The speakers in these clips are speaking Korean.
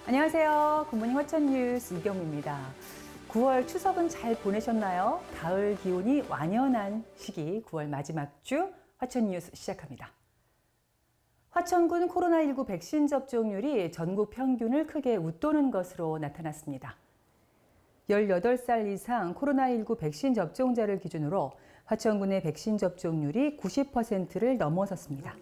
안녕하세요. 굿모닝 화천 뉴스 이경미입니다. 9월 추석은 잘 보내셨나요? 가을 기온이 완연한 시기 9월 마지막 주 화천 뉴스 시작합니다. 화천군 코로나19 백신 접종률이 전국 평균을 크게 웃도는 것으로 나타났습니다. 18살 이상 코로나19 백신 접종자를 기준으로 화천군의 백신 접종률이 90%를 넘어섰습니다.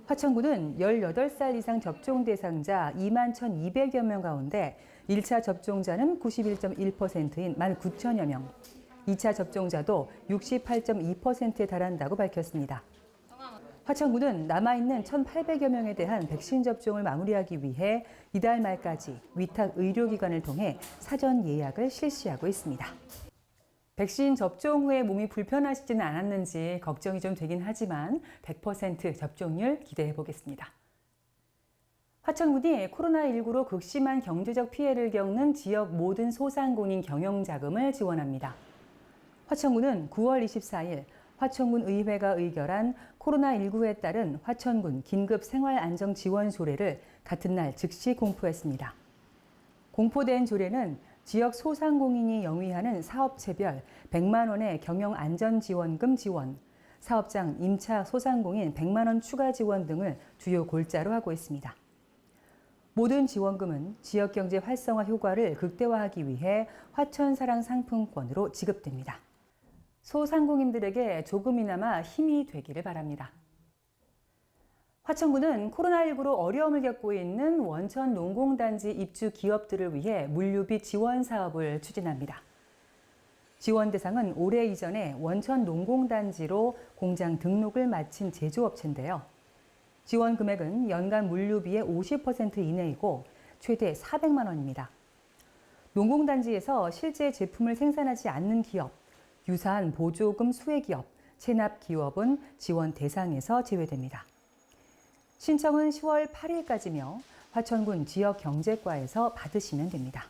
화천군은 18살 이상 접종 대상자 21,200여 명 가운데 1차 접종자는 91.1%인 19,000여 명, 2차 접종자도 68.2%에 달한다고 밝혔습니다. 화천군은 남아있는 1,800여 명에 대한 백신 접종을 마무리하기 위해 이달 말까지 위탁 의료기관을 통해 사전 예약을 실시하고 있습니다. 백신 접종 후에 몸이 불편하시지는 않았는지 걱정이 좀 되긴 하지만 100% 접종률 기대해 보겠습니다. 화천군이 코로나19로 극심한 경제적 피해를 겪는 지역 모든 소상공인 경영자금을 지원합니다. 화천군은 9월 24일 화천군 의회가 의결한 코로나19에 따른 화천군 긴급 생활안정지원 조례를 같은 날 즉시 공포했습니다. 공포된 조례는 지역 소상공인이 영위하는 사업체별 100만 원의 경영안전지원금 지원, 사업장 임차 소상공인 100만 원 추가 지원 등을 주요 골자로 하고 있습니다. 모든 지원금은 지역경제 활성화 효과를 극대화하기 위해 화천사랑 상품권으로 지급됩니다. 소상공인들에게 조금이나마 힘이 되기를 바랍니다. 화천군은 코로나19로 어려움을 겪고 있는 원천 농공단지 입주 기업들을 위해 물류비 지원 사업을 추진합니다. 지원 대상은 올해 이전에 원천 농공단지로 공장 등록을 마친 제조업체인데요. 지원 금액은 연간 물류비의 50% 이내이고 최대 400만 원입니다. 농공단지에서 실제 제품을 생산하지 않는 기업, 유사한 보조금 수혜기업, 체납기업은 지원 대상에서 제외됩니다. 신청은 10월 8일까지며 화천군 지역경제과에서 받으시면 됩니다.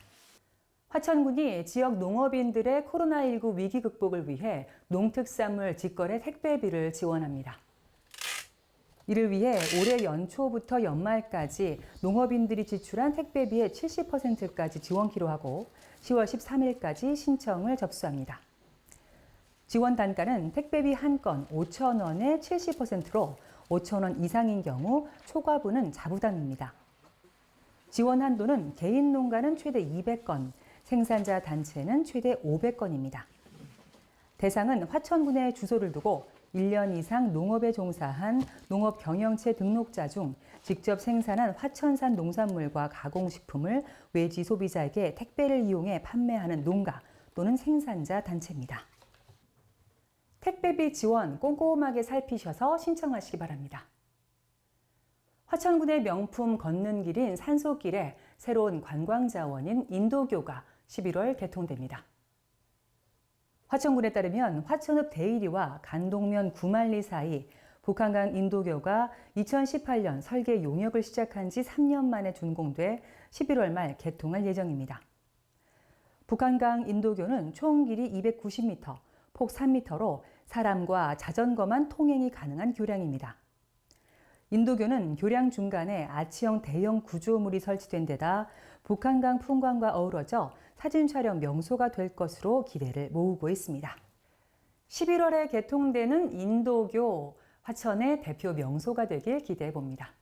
화천군이 지역 농업인들의 코로나19 위기 극복을 위해 농특산물 직거래 택배비를 지원합니다. 이를 위해 올해 연초부터 연말까지 농업인들이 지출한 택배비의 70%까지 지원키로 하고 10월 13일까지 신청을 접수합니다. 지원 단가는 택배비 한 건 5,000원에 70%로 5,000원 이상인 경우 초과분은 자부담입니다. 지원 한도는 개인 농가는 최대 200건, 생산자 단체는 최대 500건입니다. 대상은 화천군에 주소를 두고 1년 이상 농업에 종사한 농업경영체 등록자 중 직접 생산한 화천산 농산물과 가공식품을 외지 소비자에게 택배를 이용해 판매하는 농가 또는 생산자 단체입니다. 택배비 지원 꼼꼼하게 살피셔서 신청하시기 바랍니다. 화천군의 명품 걷는 길인 산소길에 새로운 관광자원인 인도교가 11월 개통됩니다. 화천군에 따르면 화천읍 대일이와 간동면 구만리 사이 북한강 인도교가 2018년 설계 용역을 시작한 지 3년 만에 준공돼 11월 말 개통할 예정입니다. 북한강 인도교는 총 길이 290m, 폭 3m로 사람과 자전거만 통행이 가능한 교량입니다. 인도교는 교량 중간에 아치형 대형 구조물이 설치된 데다 북한강 풍광과 어우러져 사진 촬영 명소가 될 것으로 기대를 모으고 있습니다. 11월에 개통되는 인도교, 화천의 대표 명소가 되길 기대해 봅니다.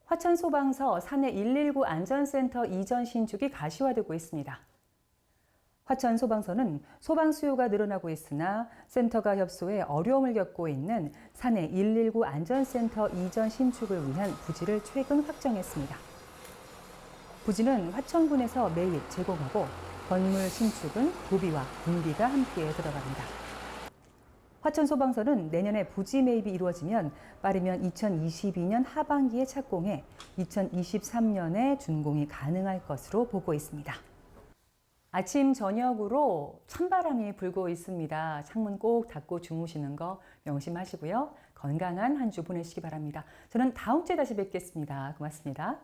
화천 소방서 사내 119 안전센터 이전 신축이 가시화되고 있습니다. 화천 소방서는 소방 수요가 늘어나고 있으나 센터가 협소해 어려움을 겪고 있는 사내 119 안전센터 이전 신축을 위한 부지를 최근 확정했습니다. 부지는 화천군에서 매일 제공하고 건물 신축은 도비와 군비가 함께 들어갑니다. 화천 소방서는 내년에 부지 매입이 이루어지면 빠르면 2022년 하반기에 착공해 2023년에 준공이 가능할 것으로 보고 있습니다. 아침 저녁으로 찬바람이 불고 있습니다. 창문 꼭 닫고 주무시는 거 명심하시고요. 건강한 한 주 보내시기 바랍니다. 저는 다음 주에 다시 뵙겠습니다. 고맙습니다.